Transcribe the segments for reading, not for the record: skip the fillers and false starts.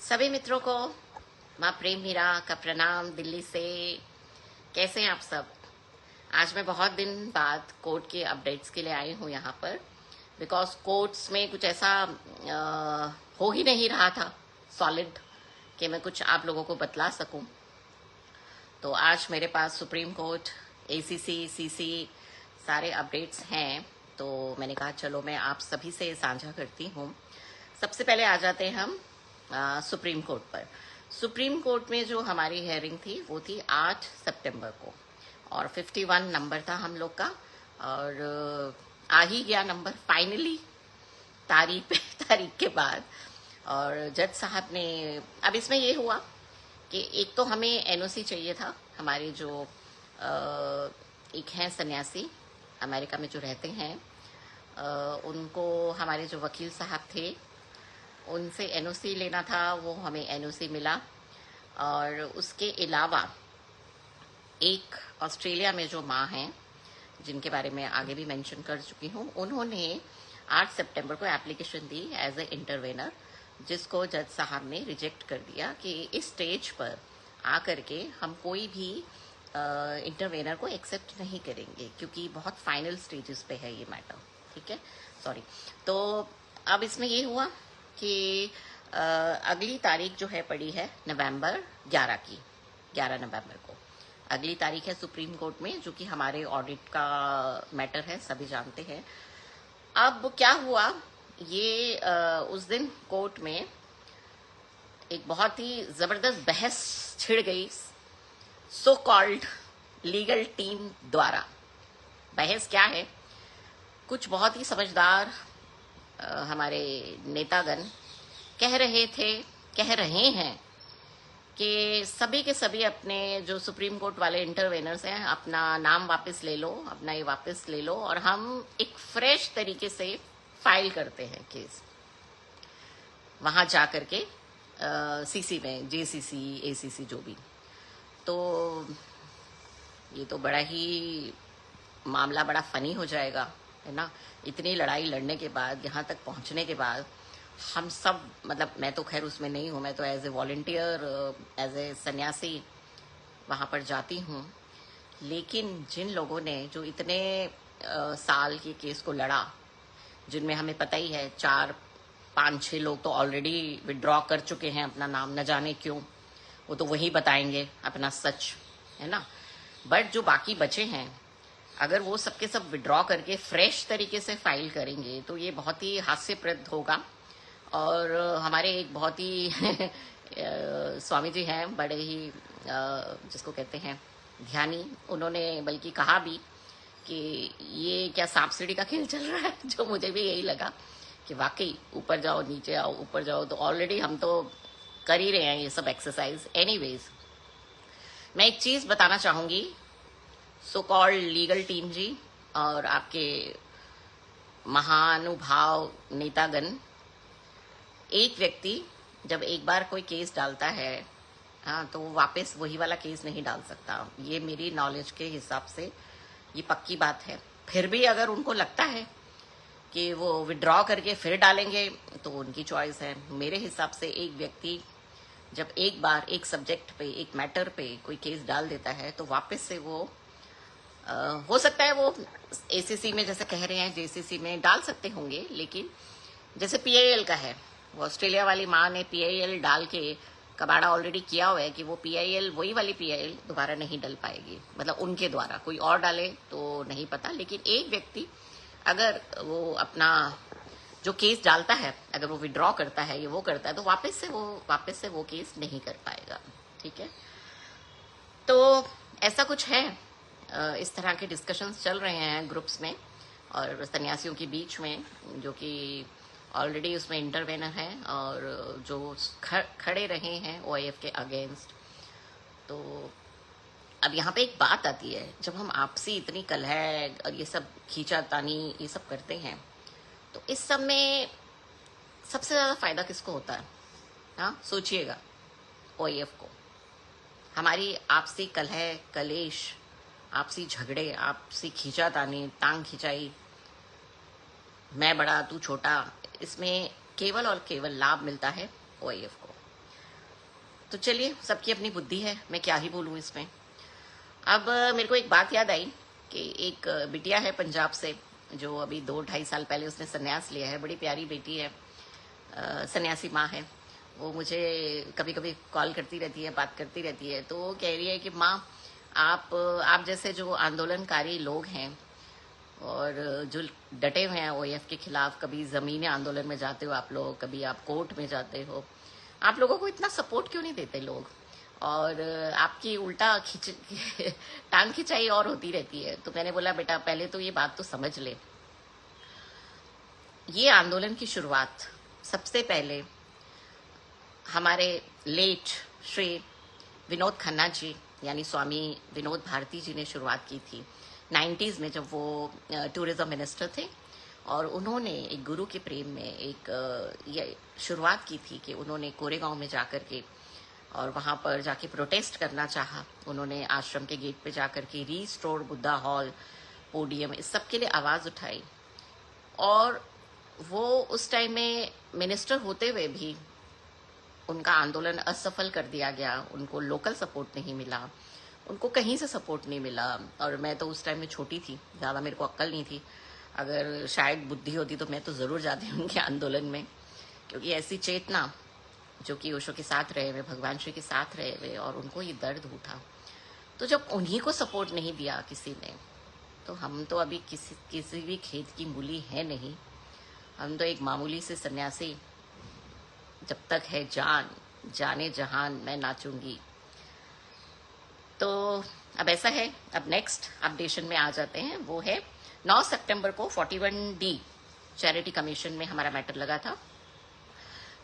सभी मित्रों को माँ प्रेम मीरा का प्रणाम दिल्ली से। कैसे हैं आप सब? आज मैं बहुत दिन बाद कोर्ट के अपडेट्स के लिए आई हूँ यहाँ पर, बिकॉज कोर्ट्स में कुछ ऐसा हो ही नहीं रहा था सॉलिड कि मैं कुछ आप लोगों को बतला सकूं। तो आज मेरे पास सुप्रीम कोर्ट, एसीसी, सीसी सारे अपडेट्स हैं, तो मैंने कहा चलो मैं आप सभी से साझा करती हूँ। सबसे पहले आ जाते हैं हम सुप्रीम कोर्ट पर। सुप्रीम कोर्ट में जो हमारी हेयरिंग थी वो थी 8 सितंबर को, और 51 नंबर था हम लोग का, और आ ही गया नंबर फाइनली तारीख के बाद। और जज साहब ने, अब इसमें ये हुआ कि एक तो हमें एनओसी चाहिए था, हमारे जो एक हैं सन्यासी अमेरिका में जो रहते हैं, उनको हमारे जो वकील साहब थे उनसे एनओसी लेना था, वो हमें एनओसी मिला। और उसके अलावा एक ऑस्ट्रेलिया में जो माँ हैं, जिनके बारे में आगे भी मेंशन कर चुकी हूँ, उन्होंने 8 सितंबर को एप्लीकेशन दी एज ए इंटरवेनर, जिसको जज साहब ने रिजेक्ट कर दिया कि इस स्टेज पर आकर के हम कोई भी इंटरवेनर को एक्सेप्ट नहीं करेंगे, क्योंकि बहुत फाइनल स्टेजेस पे है ये मैटर। ठीक है, सॉरी। तो अब इसमें ये हुआ कि अगली तारीख जो है पड़ी है नवंबर 11 की, 11 नवंबर को अगली तारीख है सुप्रीम कोर्ट में, जो कि हमारे ऑडिट का मैटर है, सभी जानते हैं। अब क्या हुआ, ये उस दिन कोर्ट में एक बहुत ही जबरदस्त बहस छिड़ गई सो कॉल्ड लीगल टीम द्वारा। बहस क्या है, कुछ बहुत ही समझदार हमारे नेतागण कह रहे हैं कि सभी के सभी अपने जो सुप्रीम कोर्ट वाले इंटरवेनर्स हैं, अपना नाम वापस ले लो, अपना ये वापस ले लो, और हम एक फ्रेश तरीके से फाइल करते हैं केस वहां जा करके सीसी में, जेसीसी, एसीसी, जो भी। तो ये तो बड़ा ही मामला बड़ा फनी हो जाएगा, है ना। इतनी लड़ाई लड़ने के बाद, यहाँ तक पहुँचने के बाद, हम सब, मतलब मैं तो खैर उसमें नहीं हूँ, मैं तो as a volunteer, as a सन्यासी वहाँ पर जाती हूँ। लेकिन जिन लोगों ने जो इतने साल के केस को लड़ा, जिनमें हमें पता ही है 4, 5, 6 लोग तो ऑलरेडी विड्रॉ कर चुके हैं अपना नाम, न जाने क्यों, वो तो वही बताएंगे अपना सच, है ना। बट जो बाकी बचे हैं, अगर वो सबके सब विड्रॉ करके फ्रेश तरीके से फाइल करेंगे तो ये बहुत ही हास्यप्रद होगा। और हमारे एक बहुत ही स्वामी जी हैं, बड़े ही जिसको कहते हैं ध्यानी, उन्होंने बल्कि कहा भी कि ये क्या सांप सीढ़ी का खेल चल रहा है, जो मुझे भी यही लगा कि वाकई ऊपर जाओ नीचे आओ, ऊपर जाओ, तो ऑलरेडी हम तो कर ही रहे हैं ये सब एक्सरसाइज। एनीवेज, मैं एक चीज बताना चाहूंगी, सो कॉल्ड लीगल टीम जी और आपके महानुभाव नेतागण, एक व्यक्ति जब एक बार कोई केस डालता है, हाँ, तो वो वापस वही वाला केस नहीं डाल सकता। ये मेरी नॉलेज के हिसाब से ये पक्की बात है। फिर भी अगर उनको लगता है कि वो विड्रॉ करके फिर डालेंगे तो उनकी चॉइस है। मेरे हिसाब से एक व्यक्ति जब एक बार एक सब्जेक्ट पे, एक मैटर पे कोई केस डाल देता है, तो वापस से वो हो सकता है वो एसीसी में जैसे कह रहे हैं, जेसीसी में डाल सकते होंगे, लेकिन जैसे पीआईएल का है, वो ऑस्ट्रेलिया वाली माँ ने पीआईएल डाल के कबाड़ा ऑलरेडी किया हुआ है कि वो पीआईएल, वही वाली पीआईएल दोबारा नहीं डल पाएगी, मतलब उनके द्वारा। कोई और डाले तो नहीं पता, लेकिन एक व्यक्ति अगर वो अपना जो केस डालता है, अगर वो विड्रॉ करता है, ये वो करता है, तो वापस से वो केस नहीं कर पाएगा। ठीक है, तो ऐसा कुछ है। इस तरह के डिस्कशंस चल रहे हैं ग्रुप्स में और सन्यासियों के बीच में, जो कि ऑलरेडी उसमें इंटरवेनर हैं और जो खड़े रहे हैं ओआईएफ के अगेंस्ट। तो अब यहाँ पे एक बात आती है, जब हम आपसी इतनी कलह और ये सब खींचातानी ये सब करते हैं, तो इस सब में सबसे ज्यादा फायदा किसको होता है? हाँ, सोचिएगा, ओआईएफ को। हमारी आपसी कलह, कलेश, आपसी झगड़े, आपसी खींचातानी, टांग खिंचाई, मैं बड़ा तू छोटा, इसमें केवल और केवल लाभ मिलता है ओआईएफ को। तो चलिए, सबकी अपनी बुद्धि है, मैं क्या ही बोलूँ इसमें। अब मेरे को एक बात याद आई कि एक बिटिया है पंजाब से, जो अभी 2-2.5 साल पहले उसने संन्यास लिया है। बड़ी प्यारी बेटी है, सन्यासी माँ है। वो मुझे कभी कभी कॉल करती रहती है, बात करती रहती है। तो वो कह रही है कि माँ, आप जैसे जो आंदोलनकारी लोग हैं और जो डटे हुए हैं ओएफ के खिलाफ, कभी ज़मीनी आंदोलन में जाते हो आप लोग, कभी आप कोर्ट में जाते हो, आप लोगों को इतना सपोर्ट क्यों नहीं देते लोग? और आपकी उल्टा टांग खिंचाई और होती रहती है। तो मैंने बोला, बेटा पहले तो ये बात तो समझ ले, ये आंदोलन की शुरुआत सबसे पहले हमारे लेट श्री विनोद खन्ना जी, यानी स्वामी विनोद भारती जी ने शुरुआत की थी 90s में, जब वो टूरिज्म मिनिस्टर थे। और उन्होंने एक गुरु के प्रेम में एक ये शुरुआत की थी कि उन्होंने कोरेगांव में जाकर के और वहाँ पर जाके प्रोटेस्ट करना चाहा। उन्होंने आश्रम के गेट पे जाकर के रीस्टोर बुद्धा हॉल, पोडियम, इस सब के लिए आवाज़ उठाई। और वो उस टाइम में मिनिस्टर होते हुए भी उनका आंदोलन असफल कर दिया गया। उनको लोकल सपोर्ट नहीं मिला, उनको कहीं से सपोर्ट नहीं मिला। और मैं तो उस टाइम में छोटी थी, ज़्यादा मेरे को अक्ल नहीं थी। अगर शायद बुद्धि होती तो मैं तो ज़रूर जाती उनके आंदोलन में, क्योंकि ऐसी चेतना जो कि ओशो के साथ रहे हुए, भगवान श्री के साथ रहे हुए, और उनको ये दर्द उठा। तो जब उन्हीं को सपोर्ट नहीं दिया किसी ने, तो हम तो अभी किसी भी खेत की मूली है नहीं। हम तो एक मामूली से सन्यासी, जब तक है जान जाने जहान मैं नाचूंगी। तो अब ऐसा है, अब नेक्स्ट अपडेशन में आ जाते हैं। वो है 9 सितंबर को 41D चैरिटी कमीशन में हमारा मैटर लगा था,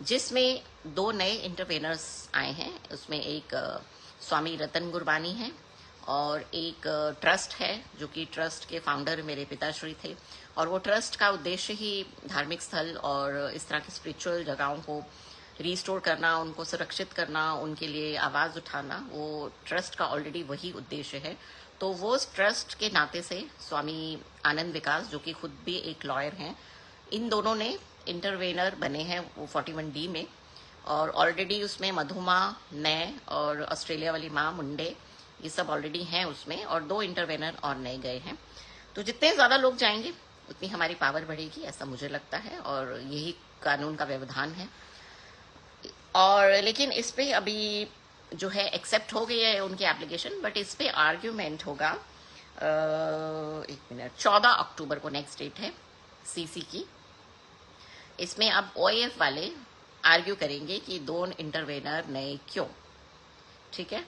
जिसमें 2 नए इंटरवेनर्स आए हैं। उसमें एक स्वामी रतन गुरबानी है और एक ट्रस्ट है, जो कि ट्रस्ट के फाउंडर मेरे पिताश्री थे। और वो ट्रस्ट का उद्देश्य ही धार्मिक स्थल और इस तरह की स्पिरिचुअल जगहों को रिस्टोर करना, उनको सुरक्षित करना, उनके लिए आवाज़ उठाना, वो ट्रस्ट का ऑलरेडी वही उद्देश्य है। तो वो ट्रस्ट के नाते से स्वामी आनंद विकास, जो कि खुद भी एक लॉयर हैं, इन दोनों ने इंटरवेनर बने हैं वो 41D में। और ऑलरेडी उसमें मधुमा, मैं और ऑस्ट्रेलिया वाली माँ मुंडे, ये सब ऑलरेडी हैं उसमें, और 2 इंटरवेनर और नए गए हैं। तो जितने ज़्यादा लोग जाएंगे उतनी हमारी पावर बढ़ेगी, ऐसा मुझे लगता है, और यही कानून का व्यवधान है। और लेकिन इस पे अभी जो है एक्सेप्ट हो गई है उनकी एप्लीकेशन, बट इस पे आर्ग्यूमेंट होगा 14 अक्टूबर को, नेक्स्ट डेट है सीसी की। इसमें अब ओएफ वाले आर्ग्यू करेंगे कि 2 इंटरवेनर नए क्यों, ठीक है।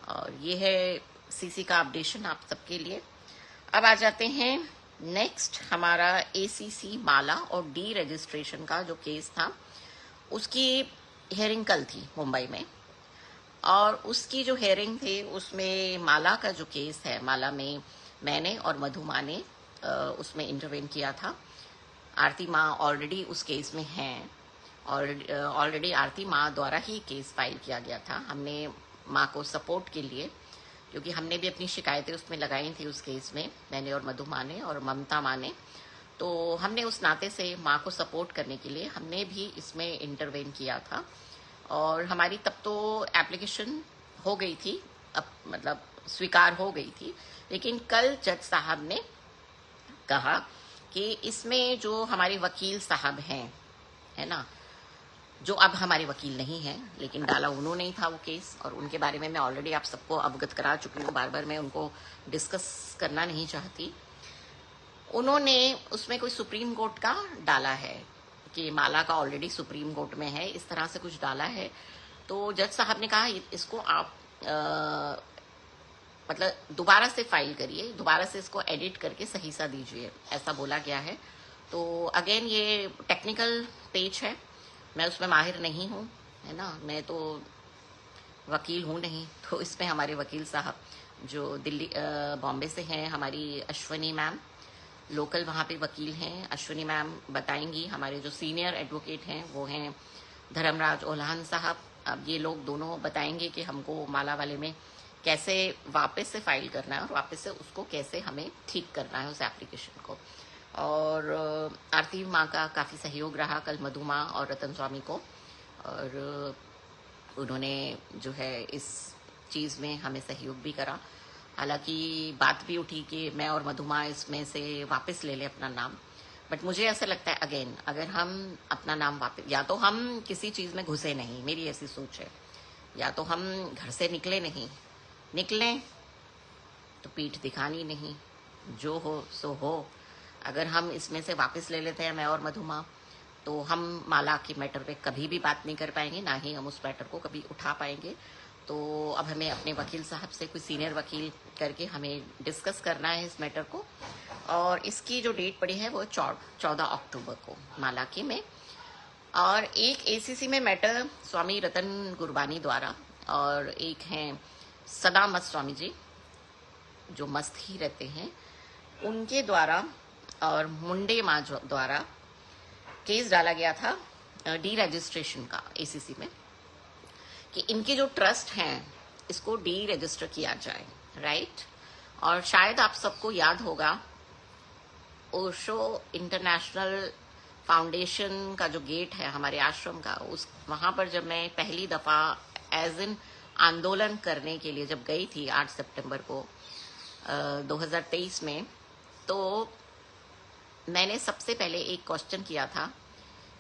और ये है सीसी का अपडेशन आप सबके लिए। अब आ जाते हैं नेक्स्ट, हमारा एसीसी माला और डी रजिस्ट्रेशन का जो केस था, उसकी हियरिंग कल थी मुंबई में। और उसकी जो हियरिंग थी उसमें माला का जो केस है, माला में मैंने और मधुमा ने उसमें इंटरवेन किया था। आरती माँ ऑलरेडी उस केस में हैं, और ऑलरेडी आरती माँ द्वारा ही केस फाइल किया गया था। हमने माँ को सपोर्ट के लिए, क्योंकि हमने भी अपनी शिकायतें उसमें लगाई थी उस केस में, मैंने और मधु माँ ने और ममता माँ ने। तो हमने उस नाते से माँ को सपोर्ट करने के लिए हमने भी इसमें इंटरवेन किया था। और हमारी तब तो एप्लीकेशन हो गई थी, अब मतलब स्वीकार हो गई थी। लेकिन कल जज साहब ने कहा कि इसमें जो हमारे वकील साहब हैं, है ना, जो अब हमारे वकील नहीं हैं, लेकिन डाला उन्होंने ही था वो केस, और उनके बारे में मैं ऑलरेडी आप सबको अवगत करा चुकी हूँ, बार बार मैं उनको डिस्कस करना नहीं चाहती। उन्होंने उसमें कोई सुप्रीम कोर्ट का डाला है कि माला का ऑलरेडी सुप्रीम कोर्ट में है, इस तरह से कुछ डाला है। तो जज साहब ने कहा इसको आप मतलब दोबारा से फाइल करिए, दोबारा से इसको एडिट करके सही सा दीजिए, ऐसा बोला गया है। तो अगेन ये टेक्निकल पेज है, मैं उसमें माहिर नहीं हूँ, है ना, मैं तो वकील हूँ नहीं। तो इसमें हमारे वकील साहब जो दिल्ली बॉम्बे से हैं, हमारी अश्वनी मैम लोकल वहाँ पे वकील हैं, अश्वनी मैम बताएंगी। हमारे जो सीनियर एडवोकेट हैं वो हैं धर्मराज ओल्हान साहब। अब ये लोग दोनों बताएंगे कि हमको माला वाले में कैसे वापस से फाइल करना है और वापस से उसको कैसे हमें ठीक करना है उस एप्लीकेशन को। और आरती माँ का काफ़ी सहयोग रहा कल मधु माँ और रतन स्वामी को। और उन्होंने जो है इस चीज़ में हमें सहयोग भी करा। हालांकि बात भी उठी कि मैं और मधुमा इसमें से वापस ले लें अपना नाम, बट मुझे ऐसा लगता है अगेन, अगर हम अपना नाम वापस, या तो हम किसी चीज़ में घुसे नहीं, मेरी ऐसी सोच है, या तो हम घर से निकले नहीं, निकलें तो पीठ दिखानी नहीं, जो हो सो हो। अगर हम इसमें से वापस ले लेते हैं मैं और मधुमा, तो हम माला के मैटर पे कभी भी बात नहीं कर पाएंगे, ना ही हम उस मैटर को कभी उठा पाएंगे। तो अब हमें अपने वकील साहब से, कोई सीनियर वकील करके हमें डिस्कस करना है इस मैटर को, और इसकी जो डेट पड़ी है वो 14 अक्टूबर को माला के में। और एक एसीसी में मैटर स्वामी रतन गुरबानी द्वारा, और एक हैं सदा मस्त स्वामी जी जो मस्त ही रहते हैं, उनके द्वारा और मुंडे माँ द्वारा केस डाला गया था डी रजिस्ट्रेशन का एसीसी में, कि इनके जो ट्रस्ट हैं इसको डी रजिस्टर किया जाए, राइट। और शायद आप सबको याद होगा ओशो इंटरनेशनल फाउंडेशन का जो गेट है हमारे आश्रम का, उस वहां पर जब मैं पहली दफा एज इन आंदोलन करने के लिए जब गई थी 8 सितंबर को 2023 में, तो मैंने सबसे पहले एक क्वेश्चन किया था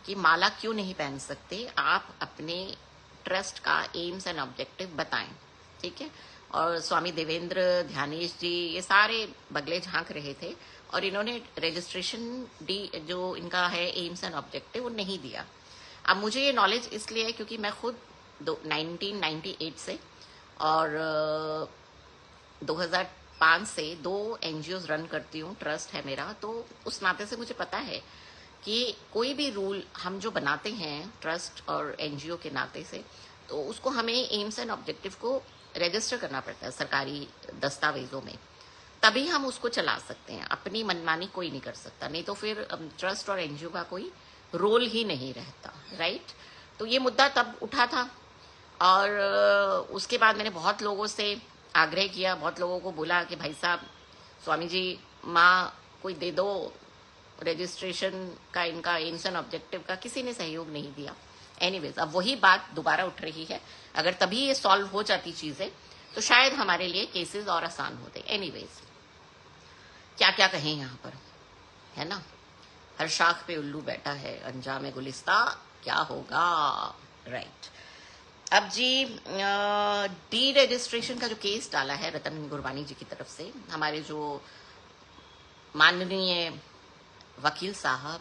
कि माला क्यों नहीं पहन सकते, आप अपने ट्रस्ट का एम्स एंड ऑब्जेक्टिव बताएं, ठीक है। और स्वामी देवेंद्र ध्यानेश जी ये सारे बगले झांक रहे थे, और इन्होंने रजिस्ट्रेशन डी जो इनका है एम्स एंड ऑब्जेक्टिव वो नहीं दिया। अब मुझे ये नॉलेज इसलिए है क्योंकि मैं खुद 1998 से और 2005 से 2 एनजीओ रन करती हूँ, ट्रस्ट है मेरा, तो उस नाते से मुझे पता है कि कोई भी रूल हम जो बनाते हैं ट्रस्ट और एनजीओ के नाते से, तो उसको हमें एम्स एंड ऑब्जेक्टिव को रजिस्टर करना पड़ता है सरकारी दस्तावेजों में, तभी हम उसको चला सकते हैं। अपनी मनमानी कोई नहीं कर सकता, नहीं तो फिर ट्रस्ट और एनजीओ का कोई रोल ही नहीं रहता, राइट। तो ये मुद्दा तब उठा था, और उसके बाद मैंने बहुत लोगों से आग्रह किया, बहुत लोगों को बोला कि भाई साहब स्वामी जी माँ कोई दे दो रजिस्ट्रेशन का, इनका एम्स एंड ऑब्जेक्टिव का, किसी ने सहयोग नहीं दिया। एनीवेज अब वही बात दोबारा उठ रही है, अगर तभी ये सॉल्व हो जाती चीजें तो शायद हमारे लिए केसेस और आसान होते। एनीवेज क्या क्या कहें यहाँ पर, है ना, हर शाख पे उल्लू बैठा है, अंजाम गुलिस्ता क्या होगा, राइट। अब जी डी रजिस्ट्रेशन का जो केस डाला है रतन गुरबानी जी की तरफ से, हमारे जो माननीय वकील साहब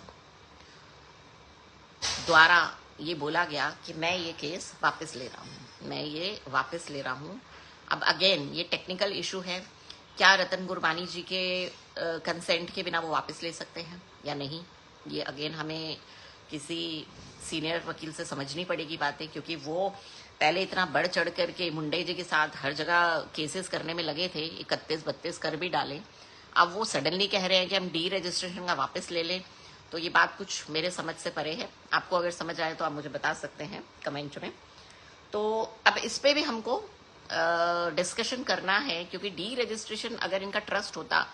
द्वारा ये बोला गया कि मैं ये केस वापस ले रहा हूँ, मैं ये वापस ले रहा हूँ। अब अगेन ये टेक्निकल इशू है, क्या रतन गुरबानी जी के कंसेंट के बिना वो वापस ले सकते हैं या नहीं, ये अगेन हमें किसी सीनियर वकील से समझनी पड़ेगी बातें, क्योंकि वो पहले इतना बढ़ चढ़ करके मुंडे जी के साथ हर जगह केसेस करने में लगे थे, 31-32 कर भी डाले। अब वो सडनली कह रहे हैं कि हम डी रजिस्ट्रेशन का वापस ले लें, तो ये बात कुछ मेरे समझ से परे है। आपको अगर समझ आए तो आप मुझे बता सकते हैं कमेंट में। तो अब इस पे भी हमको डिस्कशन करना है, क्योंकि डी रजिस्ट्रेशन अगर इनका ट्रस्ट होता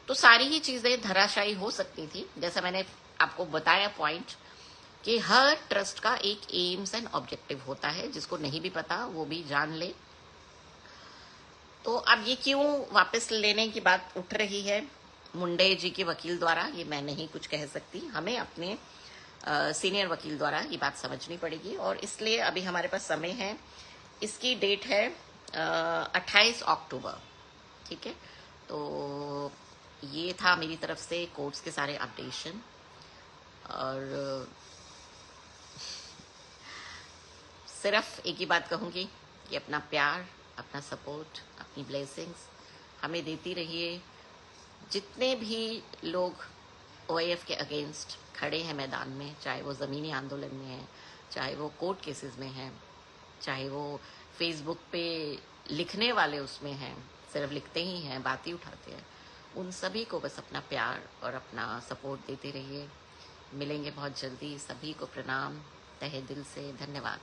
तो सारी ही चीजें धराशायी हो सकती थी। जैसा मैंने आपको बताया पॉइंट कि हर ट्रस्ट का एक एम्स एंड ऑब्जेक्टिव होता है, जिसको नहीं भी पता वो भी जान ले। तो अब ये क्यों वापस लेने की बात उठ रही है मुंडे जी के वकील द्वारा, ये मैं नहीं कुछ कह सकती, हमें अपने सीनियर वकील द्वारा ये बात समझनी पड़ेगी। और इसलिए अभी हमारे पास समय है, इसकी डेट है 28 अक्टूबर, ठीक है। तो ये था मेरी तरफ से कोर्ट्स के सारे अपडेशन, और सिर्फ एक ही बात कहूँगी कि अपना प्यार, अपना सपोर्ट, अपनी ब्लेसिंग्स हमें देती रहिए। जितने भी लोग ओआईएफ के अगेंस्ट खड़े हैं मैदान में, चाहे वो ज़मीनी आंदोलन में है, चाहे वो कोर्ट केसेस में है, चाहे वो फेसबुक पे लिखने वाले उसमें हैं, सिर्फ लिखते ही हैं, बात ही उठाते हैं, उन सभी को बस अपना प्यार और अपना सपोर्ट देते रहिए। मिलेंगे बहुत जल्दी, सभी को प्रणाम, तहे दिल से धन्यवाद।